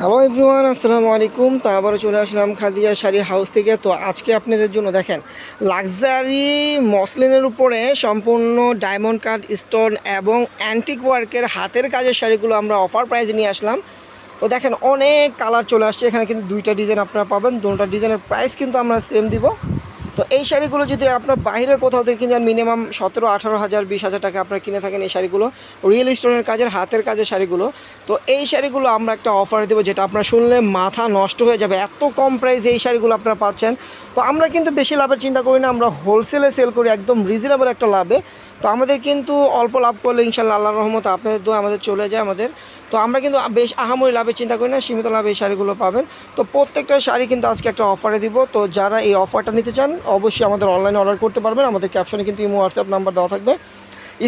Hello everyone, আসসালামু আলাইকুম। তো আবারও চলে আসলাম খাদিজা শাড়ি হাউস থেকে। তো আজকে আপনাদের জন্য দেখেন লাক্সারি মসলিনের উপরে সম্পূর্ণ ডায়মন্ড কাট স্টোন এবং অ্যান্টিক ওয়ার্কের হাতের কাজের শাড়িগুলো আমরা অফার প্রাইসে নিয়ে আসলাম। তো দেখেন অনেক কালার চলে আসছে এখানে, কিন্তু দুইটা ডিজাইন আপনারা পাবেন। দুটো ডিজাইনের প্রাইস কিন্তু আমরা সেম দিব। তো এই শাড়িগুলো যদি আপনার বাইরে কোথাও থেকে কিনে মিনিমাম 17-18 হাজার 20 হাজার টাকা আপনারা কিনে থাকেন এই শাড়িগুলো, রিয়েল স্টোনের কাজের হাতের কাজের শাড়িগুলো। তো এই শাড়িগুলো আমরা একটা অফার দেবো, যেটা আপনারা শুনলে মাথা নষ্ট হয়ে যাবে। এত কম প্রাইসে এই শাড়িগুলো আপনারা পাচ্ছেন। তো আমরা কিন্তু বেশি লাভের চিন্তা করি না, আমরা হোলসেলে সেল করি একদম রিজনেবল একটা লাভে। তো আমাদের কিন্তু অল্প লাভ করলে ইনশাল্লাহ আল্লাহর রহমতে আপনাদের দোয়া আমাদের চলে যায় আমাদের। তো আমরা কিন্তু বেশ আহামরি লাভের চিন্তা করি না, সীমিত লাভে এই শাড়িগুলো পাবেন। তো প্রত্যেকটা শাড়ি কিন্তু আজকে একটা অফারে দিব। তো যারা এই অফারটা নিতে চান অবশ্যই আমাদের অনলাইনে অর্ডার করতে পারবেন। আমাদের ক্যাপশনে কিন্তু ইমো হোয়াটসঅ্যাপ নাম্বার দেওয়া থাকবে,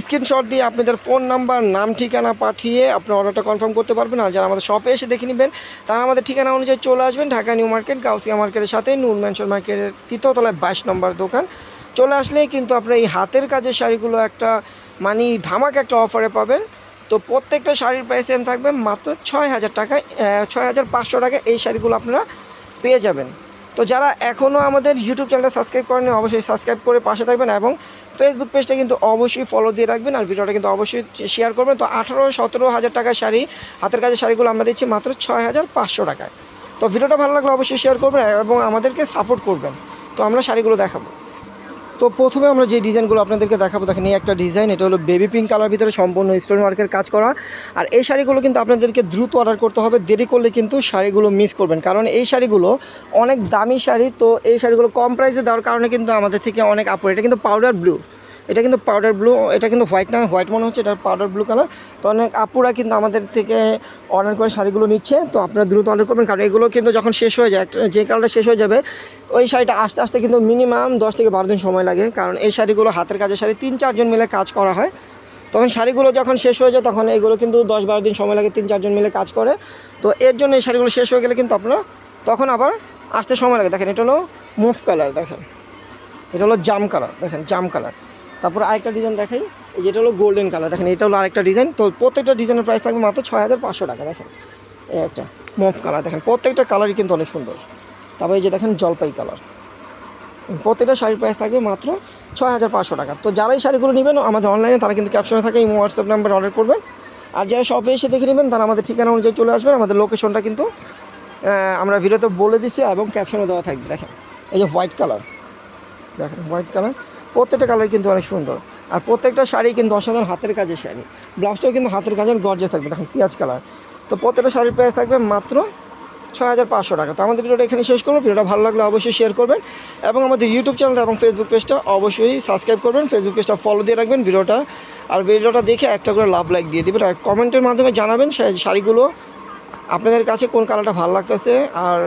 স্ক্রিনশট দিয়ে আপনাদের ফোন নাম্বার নাম ঠিকানা পাঠিয়ে আপনার অর্ডারটা কনফার্ম করতে পারবেন। আর যারা আমাদের শপে এসে দেখে নেবেন তারা আমাদের ঠিকানা অনুযায়ী চলে আসবেন। ঢাকা নিউ মার্কেট গাউসিয়া মার্কেটের সাথে নূর ম্যানশন মার্কেটের 3য় তলায় 22 নম্বর দোকান। চলে আসলেই কিন্তু আপনার এই হাতের কাজের শাড়িগুলো একটা ধামাকা একটা অফারে পাবেন। তো প্রত্যেকটা শাড়ির প্রাইস সেম থাকবে মাত্র 6,000 টাকায়, 6,500 টাকায় এই শাড়িগুলো আপনারা পেয়ে যাবেন। তো যারা এখনও আমাদের ইউটিউব চ্যানেলটা সাবস্ক্রাইব করেন অবশ্যই সাবস্ক্রাইব করে পাশে থাকবেন, এবং ফেসবুক পেজটা কিন্তু অবশ্যই ফলো দিয়ে রাখবেন, আর ভিডিওটা কিন্তু অবশ্যই শেয়ার করবেন। তো 18-17 হাজার টাকার শাড়ি হাতের কাজের শাড়িগুলো আমরা দিচ্ছি মাত্র 6,500 টাকায়। তো ভিডিওটা ভালো লাগলে অবশ্যই শেয়ার করবেন এবং আমাদেরকে সাপোর্ট করবেন। তো আমরা শাড়িগুলো দেখাবো। তো প্রথমে আমরা যে ডিজাইনগুলো আপনাদেরকে দেখাবো, দেখেন এই একটা ডিজাইন, এটা হলো বেবি পিঙ্ক কালার ভিতরে সম্পূর্ণ স্টোন ওয়ার্কের কাজ করা। আর এই শাড়িগুলো কিন্তু আপনাদেরকে দ্রুত অর্ডার করতে হবে, দেরি করলে কিন্তু শাড়িগুলো মিস করবেন, কারণ এই শাড়িগুলো অনেক দামি শাড়ি। তো এই শাড়িগুলো কম প্রাইসে দেওয়ার কারণে কিন্তু আমাদের থেকে অনেক আপুর, এটা কিন্তু পাউডার ব্লু, এটা কিন্তু পাউডার ব্লু, এটা কিন্তু হোয়াইট না, হোয়াইট মনে হচ্ছে, এটা পাউডার ব্লু কালার। তো অনেক আপুরা কিন্তু আমাদের থেকে অর্ডার করে শাড়িগুলো নিচ্ছে। তো আপনারা দ্রুত অর্ডার করবেন, কারণ এগুলো কিন্তু যখন শেষ হয়ে যায়, যে কালারটা শেষ হয়ে যাবে ওই শাড়িটা আস্তে আস্তে কিন্তু মিনিমাম 10 থেকে 12 দিন সময় লাগে, কারণ এই শাড়িগুলো হাতের কাজের শাড়ি 3-4 জন মিলে কাজ করা হয়। তখন শাড়িগুলো যখন শেষ হয়ে যায় তখন এগুলো কিন্তু 10-12 দিন সময় লাগে, 3-4 জন মিলে কাজ করে। তো এর জন্য এই শাড়িগুলো শেষ হয়ে গেলে কিন্তু আপনারা তখন আবার আসতে সময় লাগে। দেখেন এটা হলো মুভ কালার, দেখেন এটা হলো জাম কালার, দেখেন জাম কালার। তারপর আরেকটা ডিজাইন দেখাই, যেটা হলো গোল্ডেন কালার, দেখেন এটা হলো আরেকটা ডিজাইন। তো প্রত্যেকটা ডিজাইনের প্রাইস থাকবে মাত্র 6,500 টাকা। দেখেন এই একটা মুভ কালার, দেখেন প্রত্যেকটা কালারই কিন্তু অনেক সুন্দর। তারপরে এই যে দেখেন জলপাই কালার, প্রত্যেকটা শাড়ির প্রাইস থাকবে মাত্র 6,500 টাকা। তো যারা এই শাড়িগুলো নেবেন আমাদের অনলাইনে তারা কিন্তু ক্যাপশনে থাকে ইমো হোয়াটসঅ্যাপ নাম্বার অর্ডার করবেন। আর যারা শপে এসে দেখে নেবেন তারা আমাদের ঠিকানা অনুযায়ী চলে আসবেন। আমাদের লোকেশনটা কিন্তু আমরা ভিডিওতে বলে দিচ্ছি এবং ক্যাপশনে দেওয়া থাকবে। দেখেন এই যে হোয়াইট কালার, দেখেন হোয়াইট কালার, প্রত্যেকটা কালার কিন্তু অনেক সুন্দর। আর প্রত্যেকটা শাড়ি কিন্তু অসাধারণ হাতের কাজের শাড়ি, ব্লাউজটাও কিন্তু হাতের কাজের গর্জে থাকবে। দেখেন পেঁয়াজ কালার। তো প্রত্যেকটা শাড়ির প্রাইস থাকবে মাত্র 6,500 টাকা। তো আমাদের ভিডিওটা এখানে শেষ করবো। ভিডিওটা ভালো লাগলে অবশ্যই শেয়ার করবেন এবং আমাদের ইউটিউব চ্যানেলটা এবং ফেসবুক পেজটা অবশ্যই সাবস্ক্রাইব করবেন, ফেসবুক পেজটা ফলো দিয়ে রাখবেন ভিডিওটা। আর ভিডিওটা দেখে একটা করে লাভ লাইক দিয়ে দেবেন, আর কমেন্টের মাধ্যমে জানাবেন শাড়িগুলো আপনাদের কাছে কোন কালারটা ভালো লাগতেছে, আর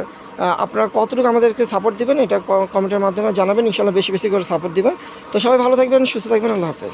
আপনারা কতটুকু আমাদেরকে সাপোর্ট দেবেন এটা কমেন্টের মাধ্যমে জানাবেন। ইনশাআল্লাহ বেশি বেশি করে সাপোর্ট দেবেন। তো সবাই ভালো থাকবেন, সুস্থ থাকবেন, আল্লাহ হাফেজ।